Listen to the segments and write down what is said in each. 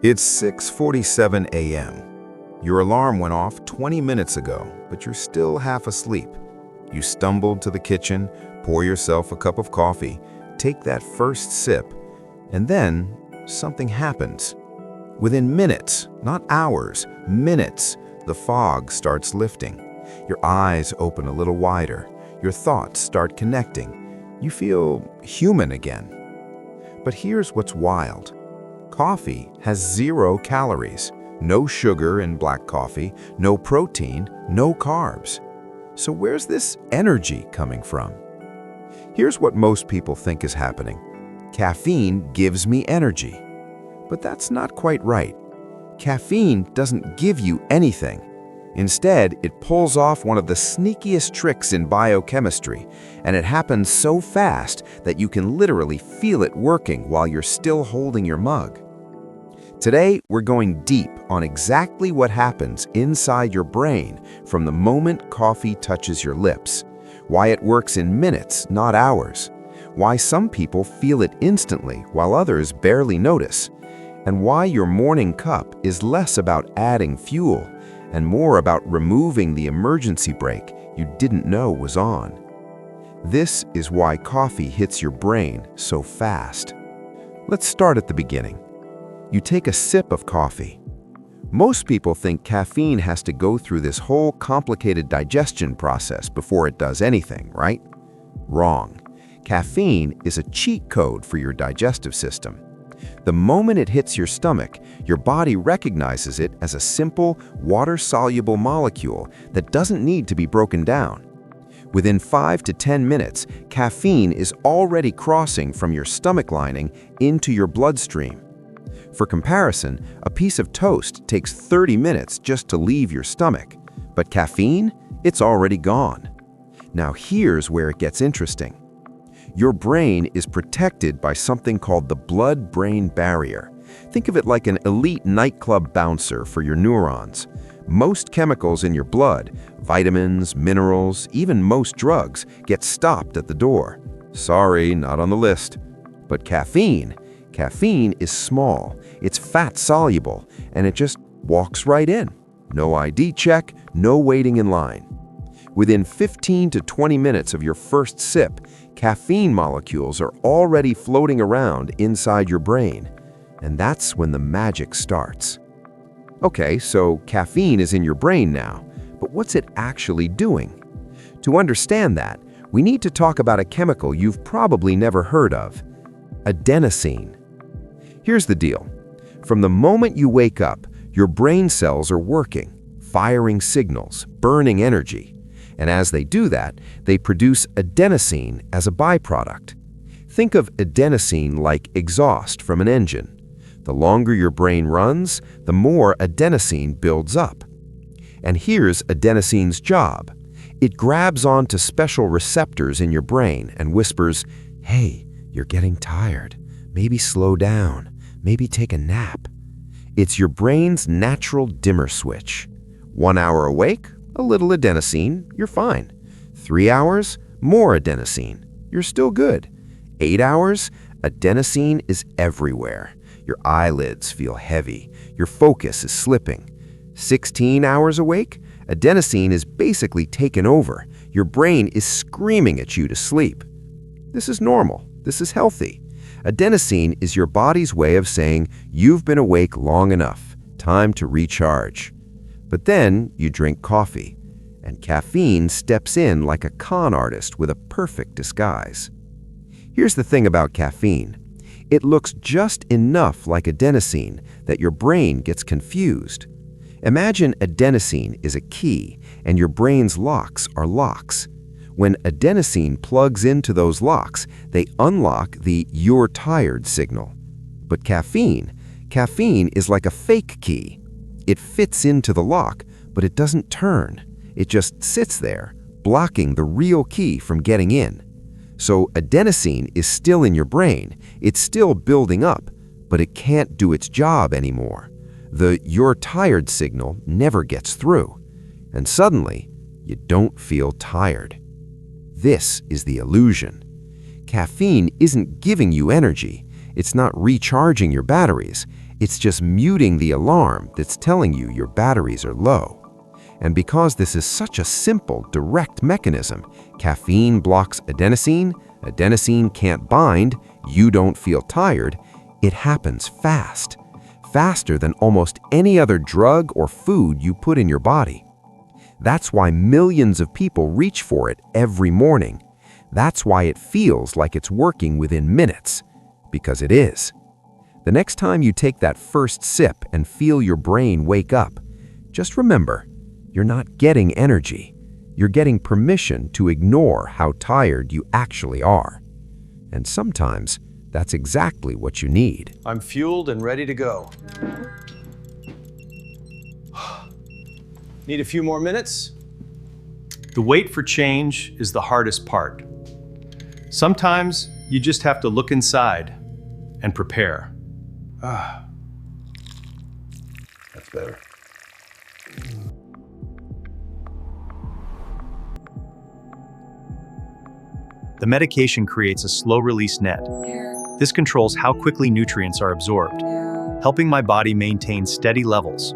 It's 6:47 a.m. Your alarm went off 20 minutes ago, but you're still half asleep. You stumbled to the kitchen, pour yourself a cup of coffee, take that first sip, and then something happens. Within minutes, not hours, minutes, the fog starts lifting. Your eyes open a little wider. Your thoughts start connecting. You feel human again. But here's what's wild. Coffee has 0 calories, no sugar in black coffee, no protein, no carbs. So where's this energy coming from? Here's what most people think is happening. Caffeine gives me energy. But that's not quite right. Caffeine doesn't give you anything. Instead, it pulls off one of the sneakiest tricks in biochemistry, and it happens so fast that you can literally feel it working while you're still holding your mug. Today, we're going deep on exactly what happens inside your brain from the moment coffee touches your lips, why it works in minutes, not hours, why some people feel it instantly while others barely notice, and why your morning cup is less about adding fuel and more about removing the emergency brake you didn't know was on. This is why coffee hits your brain so fast. Let's start at the beginning. You take a sip of coffee. Most people think caffeine has to go through this whole complicated digestion process before it does anything, right? Wrong. Caffeine is a cheat code for your digestive system. The moment it hits your stomach, your body recognizes it as a simple, water-soluble molecule that doesn't need to be broken down. Within 5 to 10 minutes, caffeine is already crossing from your stomach lining into your bloodstream. For comparison, a piece of toast takes 30 minutes just to leave your stomach, but caffeine, it's already gone. Now here's where it gets interesting. Your brain is protected by something called the blood-brain barrier. Think of it like an elite nightclub bouncer for your neurons. Most chemicals in your blood, vitamins, minerals, even most drugs, get stopped at the door. Sorry, not on the list. But caffeine is small, it's fat-soluble, and it just walks right in. No ID check, no waiting in line. Within 15 to 20 minutes of your first sip, caffeine molecules are already floating around inside your brain. And that's when the magic starts. Okay, so caffeine is in your brain now, but what's it actually doing? To understand that, we need to talk about a chemical you've probably never heard of: adenosine. Here's the deal. From the moment you wake up, your brain cells are working, firing signals, burning energy. And as they do that, they produce adenosine as a byproduct. Think of adenosine like exhaust from an engine. The longer your brain runs, the more adenosine builds up. And here's adenosine's job. It grabs onto special receptors in your brain and whispers, "Hey, you're getting tired. Maybe slow down. Maybe take a nap." It's your brain's natural dimmer switch. 1 hour awake, a little adenosine, you're fine. 3 hours, more adenosine, you're still good. 8 hours, adenosine is everywhere. Your eyelids feel heavy, your focus is slipping. 16 hours awake, adenosine is basically taken over. Your brain is screaming at you to sleep. This is normal, this is healthy. Adenosine is your body's way of saying, you've been awake long enough, time to recharge. But then you drink coffee, and caffeine steps in like a con artist with a perfect disguise. Here's the thing about caffeine. It looks just enough like adenosine that your brain gets confused. Imagine adenosine is a key, and your brain's locks are locks. When adenosine plugs into those locks, they unlock the "you're tired" signal. But caffeine is like a fake key. It fits into the lock, but it doesn't turn. It just sits there, blocking the real key from getting in. So adenosine is still in your brain. It's still building up, but it can't do its job anymore. The "you're tired" signal never gets through. And suddenly, you don't feel tired. This is the illusion. Caffeine isn't giving you energy. It's not recharging your batteries. It's just muting the alarm that's telling you your batteries are low. And because this is such a simple, direct mechanism, caffeine blocks adenosine, adenosine can't bind, you don't feel tired, it happens fast. Faster than almost any other drug or food you put in your body. That's why millions of people reach for it every morning. That's why it feels like it's working within minutes, because it is. The next time you take that first sip and feel your brain wake up, just remember, you're not getting energy. You're getting permission to ignore how tired you actually are. And sometimes, that's exactly what you need. I'm fueled and ready to go. Need a few more minutes? The wait for change is the hardest part. Sometimes you just have to look inside and prepare. That's better. The medication creates a slow-release net. This controls how quickly nutrients are absorbed, helping my body maintain steady levels.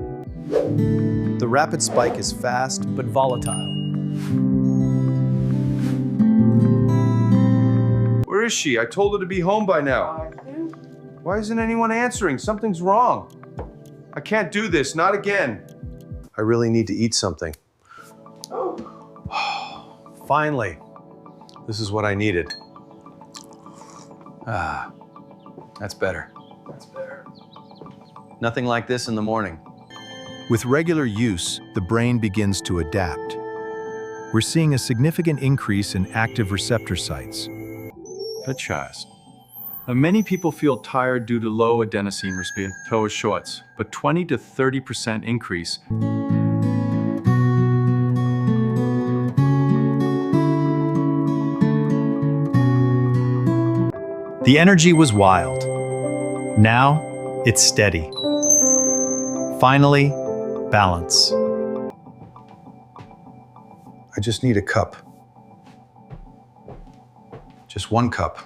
The rapid spike is fast but volatile. Where is she? I told her to be home by now. Why isn't anyone answering? Something's wrong. I can't do this, not again. I really need to eat something. Finally, this is what I needed. That's better. That's better. Nothing like this in the morning. With regular use, the brain begins to adapt. We're seeing a significant increase in active receptor sites. Many people feel tired due to low adenosine receptors, but 20 to 30% increase. The energy was wild. Now, it's steady. Finally, balance. I just need a cup. Just one cup.